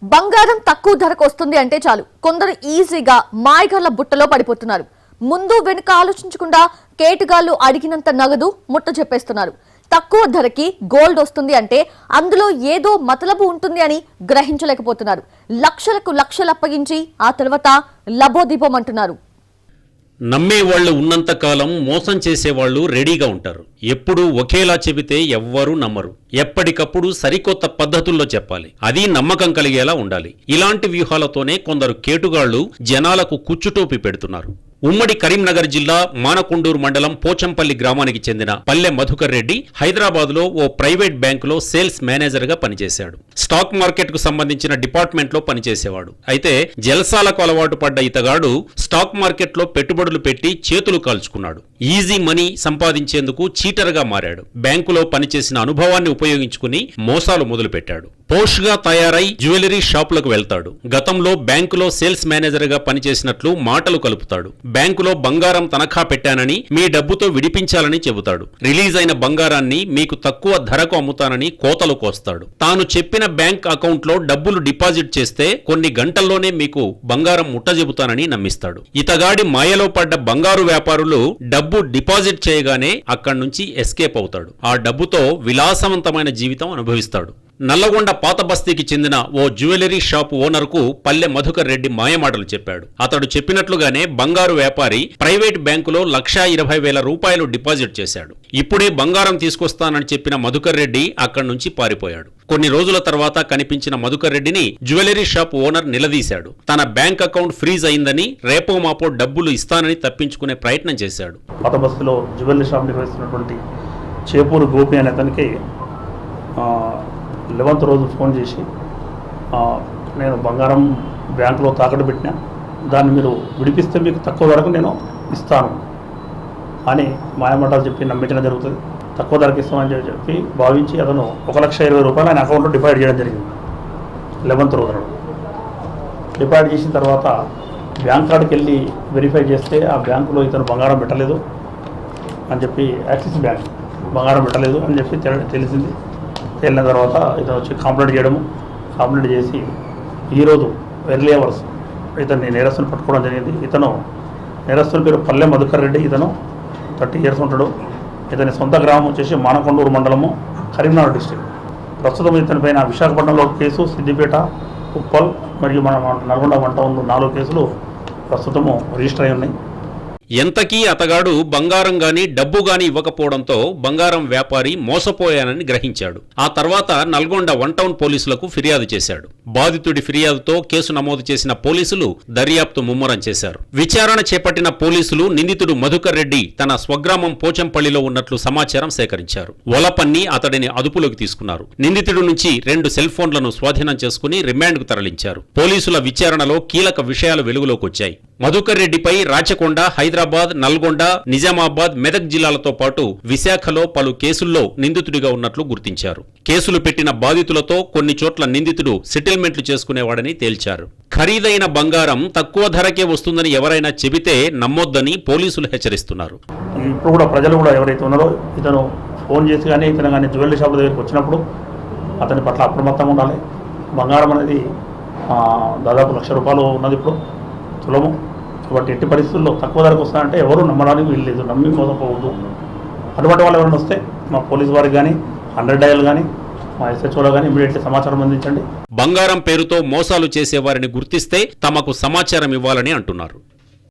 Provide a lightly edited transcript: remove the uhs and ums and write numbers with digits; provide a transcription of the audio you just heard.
బంగారం తక్కువ ధరకు వస్తుంది అంటే చాలు కొందరు ఈజీగా మాయగాళ్ల బుట్టలో పడిపోతున్నారు. ముందు వెనుక ఆలోచించకుండా కేటుగాళ్లు అడిగినంత నగదు ముట్ట చెప్పేస్తున్నారు. తక్కువ ధరకి గోల్డ్ వస్తుంది అంటే అందులో ఏదో మతలబు ఉంటుంది అని గ్రహించలేకపోతున్నారు. లక్షలకు లక్షలు అప్పగించి ఆ తర్వాత లబోదిబోం అంటున్నారు. నమ్మేవాళ్లు ఉన్నంత కాలం మోసం చేసేవాళ్లు రెడీగా ఉంటారు. ఎప్పుడూ ఒకేలా చెబితే ఎవ్వరూ నమ్మరు. ఎప్పటికప్పుడు సరికొత్త పద్ధతుల్లో చెప్పాలి. అది నమ్మకం కలిగేలా ఉండాలి. ఇలాంటి వ్యూహాలతోనే కొందరు కేటుగాళ్లు జనాలకు కుచ్చుటోపి పెడుతున్నారు. ఉమ్మడి కరీంనగర్ జిల్లా మానకొండూరు మండలం పోచంపల్లి గ్రామానికి చెందిన పల్లె మధుకర్ రెడ్డి హైదరాబాద్లో ఓ ప్రైవేట్ బ్యాంకులో సేల్స్ మేనేజర్గా పనిచేశాడు. స్టాక్ మార్కెట్కు సంబంధించిన డిపార్ట్మెంట్లో పనిచేసేవాడు. అయితే జల్సాలకు అలవాటు పడ్డ ఇతగాడు స్టాక్ మార్కెట్లో పెట్టుబడులు పెట్టి చేతులు కాల్చుకున్నాడు. ఈజీ మనీ సంపాదించేందుకు చీటర్గా మారాడు. బ్యాంకులో పనిచేసిన అనుభవాన్ని ఉపయోగించుకుని మోసాలు మొదలుపెట్టాడు. పోష్గా తయారై జ్యువెలరీ షాపులకు వెళ్తాడు. గతంలో బ్యాంకులో సేల్స్ మేనేజర్గా పనిచేసినట్లు మాటలు కలుపుతాడు. బ్యాంకులో బంగారం తనఖా పెట్టానని మీ డబ్బుతో విడిపించాలని చెబుతాడు. రిలీజ్ అయిన బంగారాన్ని మీకు తక్కువ ధరకు అమ్ముతానని కోతలు కోస్తాడు. తాను చెప్పిన బ్యాంక్ అకౌంట్లో డబ్బులు డిపాజిట్ చేస్తే కొన్ని గంటల్లోనే మీకు బంగారం ముట్ట చెబుతానని నమ్మిస్తాడు. ఇతగాడి మాయలో పడ్డ బంగారు వ్యాపారులు డబ్బు డిపాజిట్ చేయగానే అక్కడి నుంచి ఎస్కేప్ అవుతాడు. ఆ డబ్బుతో విలాసవంతమైన జీవితం అనుభవిస్తాడు. నల్లగొండ పాత బస్తీకి చెందిన ఓ జ్యువెలరీ షాప్ ఓనర్కు పల్లె మధుకర్ రెడ్డి మాయమాటలు చెప్పాడు. అతడు చెప్పినట్లుగానే బంగారు వ్యాపారి ప్రైవేట్ బ్యాంకులో 1,20,000 రూపాయలు డిపాజిట్ చేశాడు. ఇప్పుడే బంగారం తీసుకొస్తానని చెప్పిన మధుకర్ రెడ్డి అక్కడి నుంచి పారిపోయాడు. కొన్ని రోజుల తర్వాత కనిపించిన మధుకర్ రెడ్డిని జ్యువెలరీ షాప్ ఓనర్ నిలదీశాడు. తన బ్యాంక్ అకౌంట్ ఫ్రీజ్ అయిందని రేపో మాపో డబ్బులు ఇస్తానని తప్పించుకునే ప్రయత్నం చేశాడు. పాత బస్తీలో జ్యువెలరీ షాప్ నిర్వహిస్తున్నటువంటి చేపూరు గోపి అనే అతనికి 11వ రోజు ఫోన్ చేసి నేను బంగారం బ్యాంకులో తాకట్టు పెట్టినా, దాన్ని మీరు విడిపిస్తే మీకు తక్కువ ధరకు నేను ఇస్తాను అని మాయమాటలు చెప్పి నమ్మించడం జరుగుతుంది. తక్కువ ధరకు ఇస్తామని చెప్పి భావించి అతను 1,20,000 రూపాయలు ఆయన అకౌంట్లో డిపాజిట్ చేయడం జరిగింది. 11వ రోజున డిపాజిట్ చేసిన తర్వాత బ్యాంక్ కాడికి వెళ్ళి వెరిఫై చేస్తే ఆ బ్యాంకులో ఇతను బంగారం పెట్టలేదు అని చెప్పి, యాక్సిస్ బ్యాంక్ బంగారం పెట్టలేదు అని చెప్పి తెలిసింది. తేలిన తర్వాత ఇతను వచ్చి కంప్లైంట్ చేసి ఈరోజు ఎర్లీ అవర్స్ ఇతన్ని నేరస్తుని పట్టుకోవడం జరిగింది. ఇతను నేరస్తుని పేరు పల్లె మధుకర్ రెడ్డి. ఇతను 30 years ఉంటాడు. ఇతని సొంత గ్రామం వచ్చేసి మానకొండూరు మండలము, కరీంనగర్ డిస్ట్రిక్ట్. ప్రస్తుతం ఇతని పైన విశాఖపట్నంలో ఒక కేసు, సిద్దిపేట, ఉప్పల్ మరియు మన నల్గొండ వంట 4 కేసులు ప్రస్తుతము రిజిస్టర్ అయి ఉన్నాయి. ఎంతకీ అతగాడు బంగారం గాని డబ్బు గాని ఇవ్వకపోవడంతో బంగారం వ్యాపారి మోసపోయానని గ్రహించాడు. ఆ తర్వాత నల్గొండ 1 టౌన్ పోలీసులకు ఫిర్యాదు చేశాడు. బాధితుడి ఫిర్యాదుతో కేసు నమోదు చేసిన పోలీసులు దర్యాప్తు ముమ్మరం చేశారు. విచారణ చేపట్టిన పోలీసులు నిందితుడు మధుకర్ రెడ్డి తన స్వగ్రామం పోచంపల్లిలో ఉన్నట్లు సమాచారం సేకరించారు. వలపన్ని అతడిని అదుపులోకి తీసుకున్నారు. నిందితుడి నుంచి 2 సెల్ ఫోన్లను స్వాధీనం చేసుకుని రిమాండ్కు తరలించారు. పోలీసుల విచారణలో కీలక విషయాలు వెలుగులోకి వచ్చాయి. మధుకర్ రెడ్డిపై రాచకొండ, హైదరాబాద్, నల్గొండ, నిజామాబాద్, మెదక్ జిల్లాలతో పాటు విశాఖలో పలు కేసుల్లో నిందితుడిగా ఉన్నట్లు గుర్తించారు. కేసులు పెట్టిన బాధితులతో కొన్ని చోట్ల నిందితుడు సెటిల్మెంట్లు చేసుకునేవాడని తేల్చారు. ఖరీదైన బంగారం తక్కువ ధరకే వస్తుందని ఎవరైనా చెబితే నమ్మొద్దని పోలీసులు హెచ్చరిస్తున్నారు. ఇప్పుడు కూడా ప్రజలు కూడా ఎవరైతే ఉన్నారో ఇతను ఫోన్ చేసి కానీ ఇతను కానీ జ్యువెలరీ షాప్ దగ్గరికి వచ్చినప్పుడు అతని పట్ల అప్రమత్తంగా ఉండాలి. బంగారం అనేది దాదాపు 1,00,000 రూపాయలు ఉన్నది ఇప్పుడు తులము. కాబట్టి ఎట్టి పరిస్థితుల్లో తక్కువ ధరకు వస్తాయంటే ఎవరు నమ్మడానికి వీల్లేదు, నమ్మి మోసపోవద్దు. అటువంటి వాళ్ళు ఎవరైనా వస్తే మా పోలీసు వారికి కానీ 100 డయల్ కానీ మా SHOలో కానీ ఇమీడియట్లీ సమాచారం అందించండి. బంగారం పేరుతో మోసాలు చేసేవారిని గుర్తిస్తే తమకు సమాచారం ఇవ్వాలని అంటున్నారు.